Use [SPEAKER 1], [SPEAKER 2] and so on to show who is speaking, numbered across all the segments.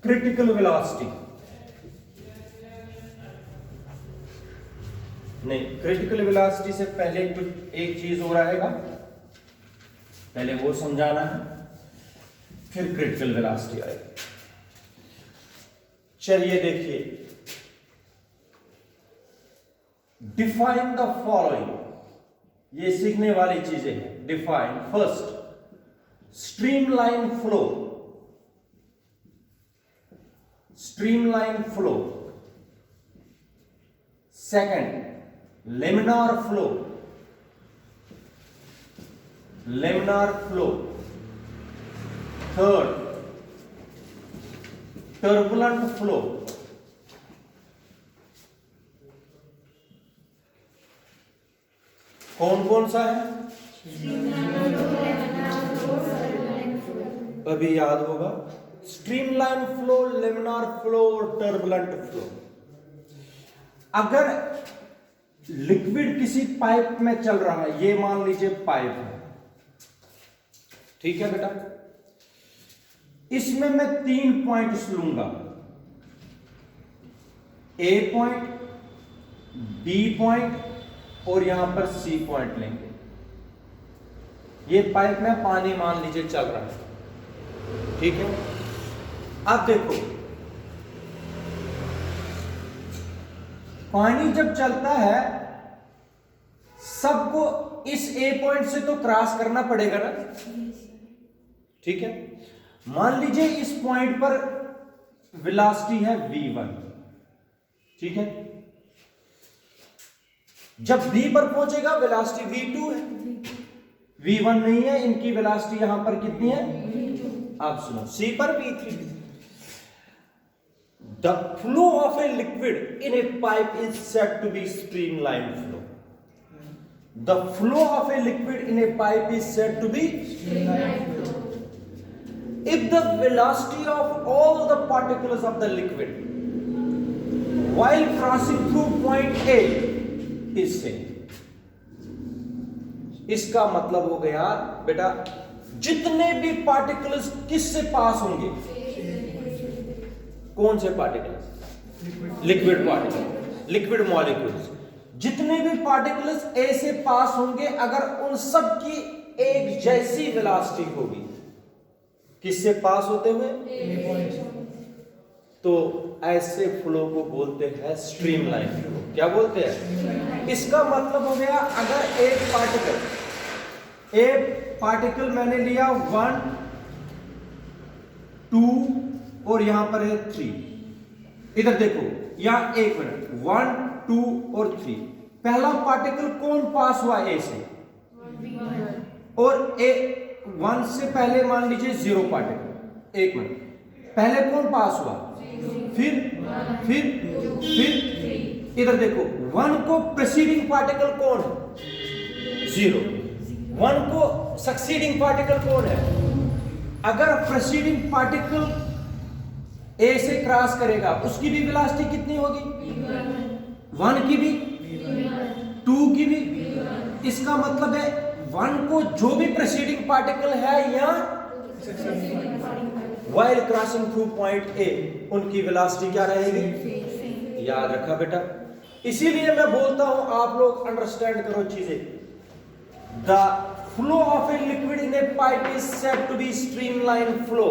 [SPEAKER 1] Critical velocity नहीं, critical velocity से पहले कुछ एक चीज हो रहेगा, पहले वो समझाना है, फिर क्रिटिकल वेलोसिटी आएगी। चलिए देखिए, डिफाइन द फॉलोइंग, ये सीखने वाली चीजें हैं। Define first streamline flow, streamline flow. Second laminar flow, laminar flow. Third turbulent flow. कौन कौन सा है? अभी याद होगा, स्ट्रीमलाइन फ्लो, लेमिनार फ्लो और टर्बुलेंट फ्लो। अगर लिक्विड किसी पाइप में चल रहा है, ये मान लीजिए पाइप है, ठीक है बेटा, इसमें मैं 3 पॉइंट्स लूंगा, ए पॉइंट, बी पॉइंट और यहां पर सी पॉइंट लेंगे। ये पाइप में पानी मान लीजिए चल रहा है, ठीक है। अब देखो, पानी जब चलता है सबको इस ए पॉइंट से तो क्रॉस करना पड़ेगा ना, ठीक है। मान लीजिए इस पॉइंट पर वेलोसिटी है v1, ठीक है। जब b पर पहुंचेगा वेलोसिटी v2 है, v1 नहीं है, इनकी वेलोसिटी यहां पर कितनी है? आप सुनो, c पर v3। The flow of a liquid in a pipe is said to be streamline flow. The flow of a liquid in a pipe is said to be streamline flow if the velocity of all the particles of the liquid while crossing through point A is same। इसका मतलब हो गया बेटा, जितने भी particles किससे पास होंगे? कौन से particles? Liquid particle, liquid molecules. जितने भी पार्टिकल्स ए से पास होंगे, अगर उन सब की एक जैसी वेलोसिटी होगी, किससे पास होते हुए? तो ऐसे फ्लो को बोलते हैं स्ट्रीमलाइन फ्लो। क्या बोलते हैं? इसका मतलब हो गया, अगर एक पार्टिकल मैंने लिया 1, 2 और यहां पर है 3। इधर देखो, यहां 1 मिनट, 1, 2 और 3। पहला पार्टिकल कौन पास हुआ ए से? और ए 1 से पहले मान लीजिए 0 पार्टिकल। 1 मिनट, पहले कौन पास हुआ? फिर इधर देखो, 1 को प्रेसीडिंग पार्टिकल कौन है? 0। 1 को सक्सीडिंग पार्टिकल कौन है? अगर प्रेसीडिंग पार्टिकल ए से क्रॉस करेगा, उसकी भी वेलोसिटी कितनी होगी? 1 की भी, 2 की भी। इसका मतलब है 1 को जो भी प्रेसीडिंग पार्टिकल है या while crossing through point A, उनकी वेलोसिटी क्या रहेगी? याद रखा बेटा। इसीलिए मैं बोलता हूं, आप लोग अंडरस्टैंड करो चीजें। The flow of a liquid in a pipe is said to be streamline flow.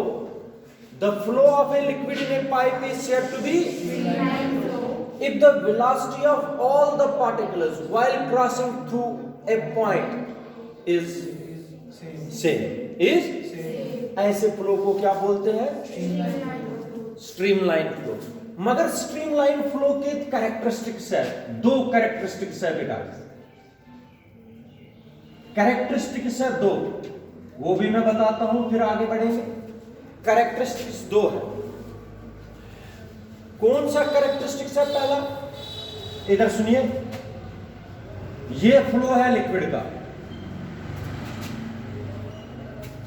[SPEAKER 1] The flow of a liquid in a pipe is said to be streamline flow if the velocity of all the particles while crossing through a point is same। ऐसे flow को क्या बोलते हैं? Streamline flow. मगर streamline flow के characteristics है, 2 characteristics है बेटा। कैरेक्टरिस्टिक्स है 2, वो भी मैं बताता हूं, फिर आगे बढ़ेंगे। कैरेक्टरिस्टिक्स 2 है। कौन सा कैरेक्टरिस्टिक्स है? पहला, इधर सुनिए, ये फ्लो है लिक्विड का।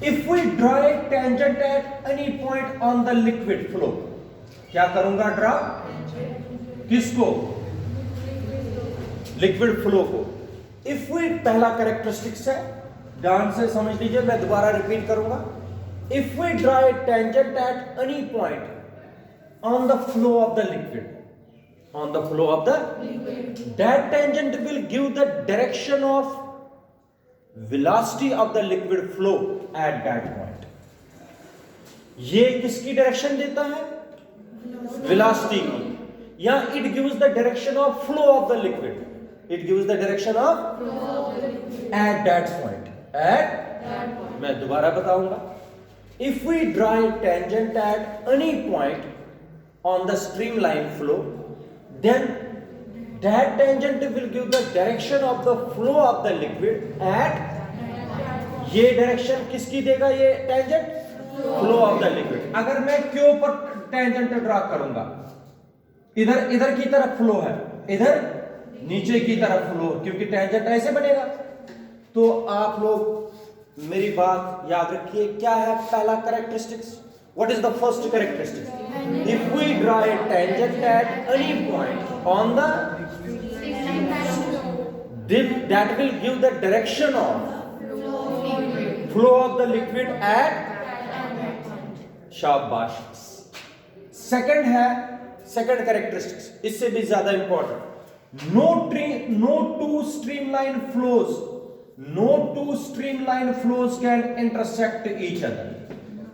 [SPEAKER 1] If we draw a tangent at any point on the liquid flow, क्या करूंगा? ड्रॉ किसको? लिक्विड फ्लो को। इफ वी, पहला कैरेक्टरिस्टिक्स है, ध्यान से समझ लीजिए, मैं दोबारा रिपीट करूंगा। If we draw a tangent at any point on the flow of the liquid, on the flow of the liquid, that tangent will give the direction of velocity of the liquid flow at that point. ये किसकी direction देता है? Velocity की. या it gives the direction of flow of the liquid. It gives the direction of at that point. At मैं दोबारा बताऊंगा. If we draw a tangent at any point on the streamline flow, then that tangent will give the direction of the flow of the liquid at, ये direction किसकी देगा ये tangent? Flow of the liquid. अगर मैं Q पर tangent draw करूंगा, इधर की तरफ फ्लो है, इधर नीचे की तरफ फ्लो, क्योंकि टेंजेंट ऐसे बनेगा. तो आप लोग मेरी बात याद रखिए. क्या है पहला characteristics? What is the first characteristics? If we draw a tangent at any point on the, that will give the direction of flow of the liquid at. शाबाश. सेकंड है, सेकंड कैरेक्टरिस्टिक्स इससे भी ज्यादा important. No two streamline flows can intersect each other.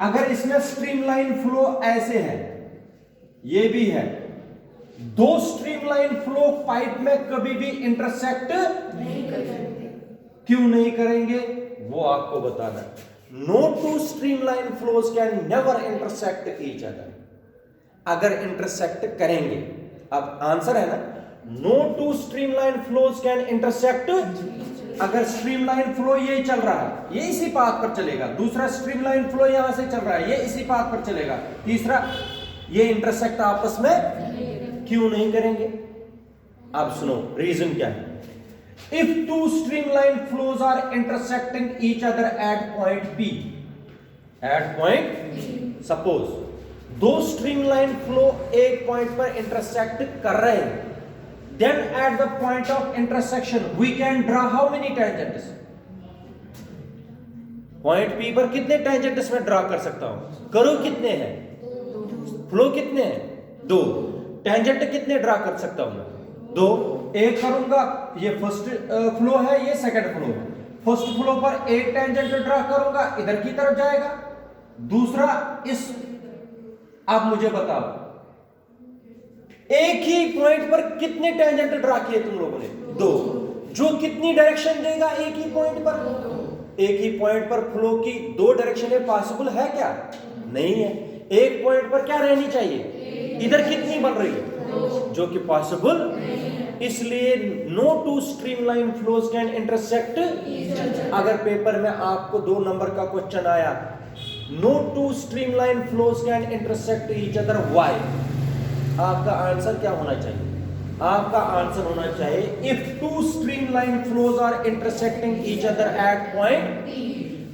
[SPEAKER 1] अगर इसमें streamline flow ऐसे है, ये भी है, दो स्ट्रीमलाइन फ्लो पाइप में कभी भी इंटरसेक्ट नहीं कर सकते. क्यों नहीं करेंगे वो आपको बताना. No two streamline flows can never intersect each other. अगर इंटरसेक्ट करेंगे, अब आंसर है ना, no two streamline flows can intersect. अगर स्ट्रीमलाइन फ्लो ये चल रहा है, ये इसी पाथ पर चलेगा. दूसरा स्ट्रीमलाइन फ्लो यहां से चल रहा है, ये इसी पाथ पर चलेगा. तीसरा, ये इंटरसेक्ट आपस में क्यों नहीं करेंगे? अब सुनो रीजन क्या है. If two streamline flows are intersecting each other at point P, at point, suppose दो स्ट्रीमलाइन फ्लो एक पॉइंट पर इंटरसेक्ट कर रहे हैं, then at the point of intersection we can draw how many tangents? Point P पर कितने tangents मैं draw कर सकता हूं? करो कितने हैं? फ्लो कितने हैं? दो. टेंजेंट कितने ड्रा कर सकता हूं मैं? दो. एक करूंगा, ये फर्स्ट फ्लो है, ये सेकंड फ्लो है. फर्स्ट फ्लो पर एक टेंजेंट ड्रा करूंगा, इधर की तरफ जाएगा. दूसरा इस, अब मुझे बताओ एक ही पॉइंट पर कितने टेंजेंट ड्रा किए तुम लोगों ने? दो. जो कितनी डायरेक्शन देगा एक ही पॉइंट पर? एक ही पॉइंट पर फ्लो की दो डायरेक्शन पॉसिबल है क्या? नहीं है. एक पॉइंट पर क्या रहनी चाहिए? इधर कितनी बन रही है? जो कि पॉसिबल. इसलिए no two streamline flows can intersect. अगर पेपर में आपको 2 नंबर का क्वेश्चन आया, no two streamline flows can intersect each other, why? आपका आंसर क्या होना चाहिए? आपका आंसर होना चाहिए if two streamline flows are intersecting each other at point,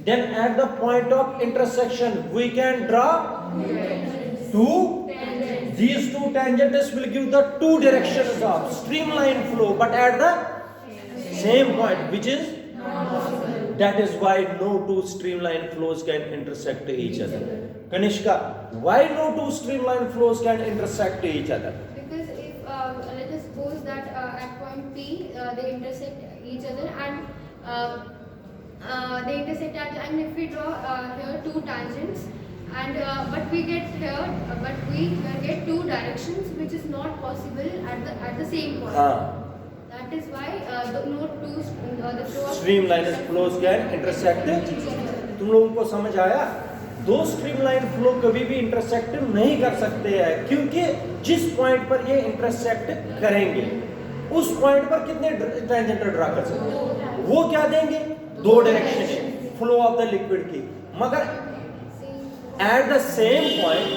[SPEAKER 1] then at the point of intersection we can draw two. These two tangents will give the two directions of streamline flow, but at the same point, which is, that is why no two streamline flows can intersect each other. Kanishka, why no two streamline flows can intersect each other?
[SPEAKER 2] Because if let us suppose that at point P they intersect each other, and they intersect at, and if we draw here two tangents, and but we get two directions, which is not possible at the same point. That is why the flow of
[SPEAKER 1] streamline flows can intersect. तुम लोगों को समझ आया? दो streamline flow कभी भी intersect नहीं कर सकते हैं, क्योंकि जिस पॉइंट पर ये इंटरसेक्ट करेंगे उस पॉइंट पर कितने टेंजेंट ड्रा कर सकते हैं? वो क्या देंगे? दो direction flow of the liquid की. मगर at the same point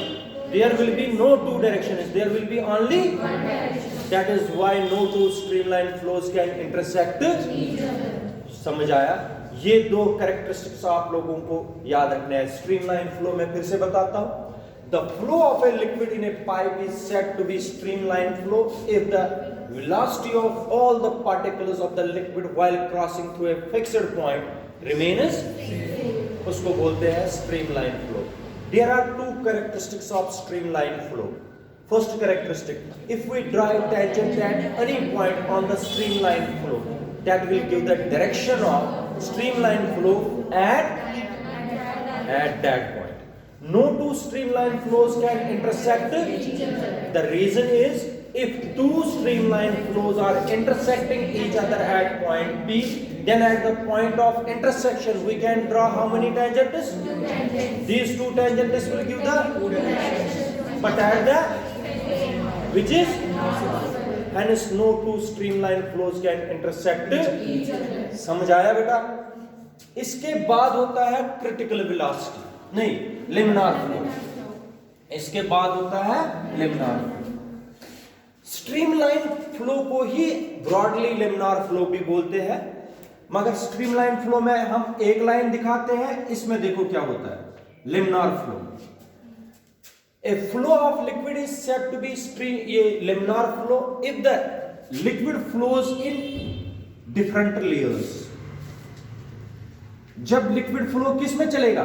[SPEAKER 1] there will be no two directions, there will be only one direction. That is why no two streamline flows can intersect each other. समझ आया? ये दो characteristics आप लोगों को याद रखना है. स्ट्रीमलाइन फ्लो में फिर से बताता हूं. The flow of a liquid in a pipe is said to be streamline flow if the velocity of all the particles of the liquid while crossing through a fixed point remains same. उसको बोलते हैं streamline flow. There are two characteristics of streamline flow. First characteristic, if we draw a tangent at any point on the streamline flow, that will give the direction of streamline flow at that point. No two streamline flows can intersect. The reason is, if two streamline flows are intersecting each other at point P, then at the point of intersection we can draw how many tangents? These two tangents will give the, but at the, which is, hence no two streamline flows can intersect. समझ आया बेटा? इसके बाद होता है critical velocity, नहीं लिमिनार flow. इसके बाद होता है लिमिनार फ्लो। स्ट्रीमलाइन फ्लो को ही ब्रॉडली लिमिनार फ्लो भी बोलते हैं, मगर स्ट्रीमलाइन फ्लो में हम एक लाइन दिखाते हैं, इसमें देखो क्या होता है लिमिनार flow. A flow of liquid is said to be laminar flow if the liquid flows in different layers. जब लिक्विड फ्लो किस में चलेगा?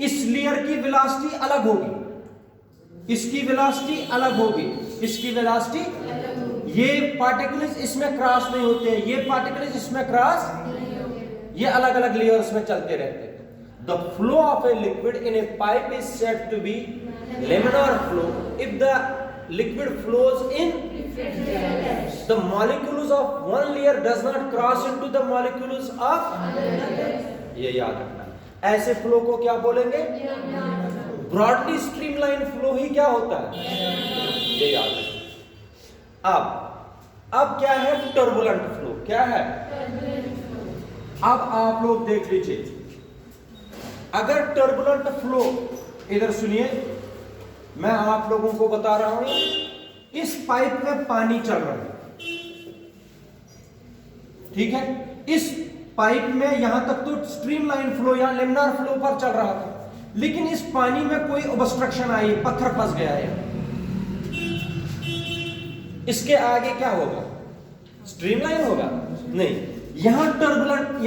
[SPEAKER 1] इस लेयर की वेलोसिटी अलग होगी, इसकी वेलोसिटी अलग होगी, इसकी वेलोसिटी, ये पार्टिकल्स इसमें क्रॉस नहीं होते हैं, ये पार्टिकल्स इसमें क्रॉस, ये अलग अलग लेयर्स में चलते रहते हैं। The flow of a liquid in a pipe is said to be laminar flow if the liquid flows in the molecules of one layer does not cross into the molecules of, ये याद रखना। ऐसे flow को क्या बोलेंगे? Broadly streamline flow ही क्या होता है, ये याद रखना। अब क्या है टर्बुलेंट फ्लो? क्या है? अब आप लोग देख लीजिए, अगर टर्बुलेंट फ्लो, इधर सुनिए, मैं आप लोगों को बता रहा हूं, इस पाइप में पानी चल रहा है, ठीक है, इस पाइप में यहां तक तो स्ट्रीमलाइन फ्लो या लिमिनार फ्लो पर चल रहा था, लेकिन इस पानी में कोई ऑब्स्ट्रक्शन आई, पत्थर फंस गया है, इसके आगे क्या होगा? स्ट्रीमलाइन होगा? नहीं, यहां टर्बुलेंट